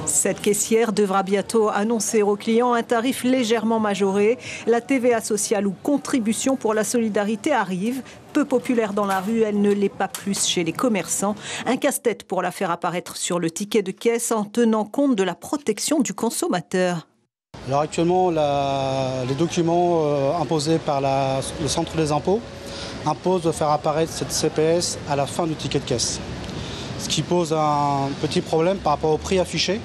Cette caissière devra bientôt annoncer aux clients un tarif légèrement majoré. La TVA sociale ou contribution pour la solidarité arrive. Peu populaire dans la rue, elle ne l'est pas plus chez les commerçants. Un casse-tête pour la faire apparaître sur le ticket de caisse en tenant compte de la protection du consommateur. Alors actuellement, les documents imposés par le centre des impôts imposent de faire apparaître cette CPS à la fin du ticket de caisse. Ce qui pose un petit problème par rapport au prix affiché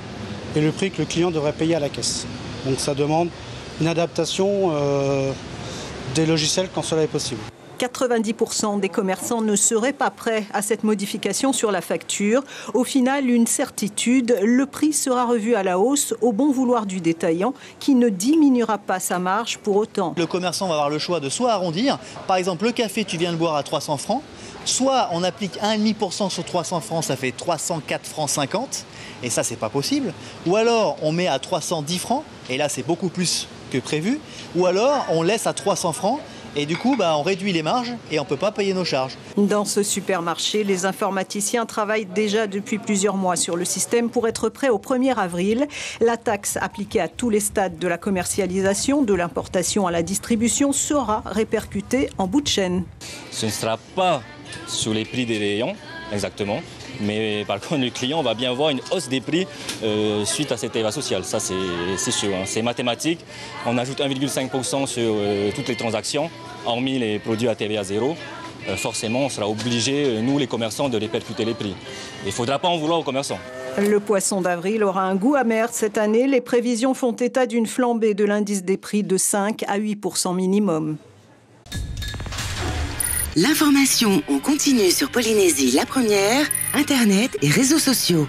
et le prix que le client devrait payer à la caisse. Donc ça demande une adaptation des logiciels quand cela est possible. 90% des commerçants ne seraient pas prêts à cette modification sur la facture. Au final, une certitude, le prix sera revu à la hausse au bon vouloir du détaillant qui ne diminuera pas sa marge pour autant. Le commerçant va avoir le choix de soit arrondir, par exemple le café tu viens le boire à 300 francs, soit on applique 1,5% sur 300 francs, ça fait 304 francs 50, et ça c'est pas possible. Ou alors on met à 310 francs, et là c'est beaucoup plus que prévu. Ou alors on laisse à 300 francs, et du coup, on réduit les marges et on ne peut pas payer nos charges. Dans ce supermarché, les informaticiens travaillent déjà depuis plusieurs mois sur le système pour être prêts au 1er avril. La taxe appliquée à tous les stades de la commercialisation, de l'importation à la distribution, sera répercutée en bout de chaîne. Ce ne sera pas sur les prix des rayons, exactement. Mais par contre, le client va bien voir une hausse des prix suite à cette TVA sociale. Ça, c'est sûr. Hein. C'est mathématique. On ajoute 1,5% sur toutes les transactions, hormis les produits à TVA zéro. Forcément, on sera obligé, nous les commerçants, de répercuter les prix. Il ne faudra pas en vouloir aux commerçants. Le poisson d'avril aura un goût amer cette année. Les prévisions font état d'une flambée de l'indice des prix de 5 à 8% minimum. L'information en continu sur Polynésie la première, Internet et réseaux sociaux.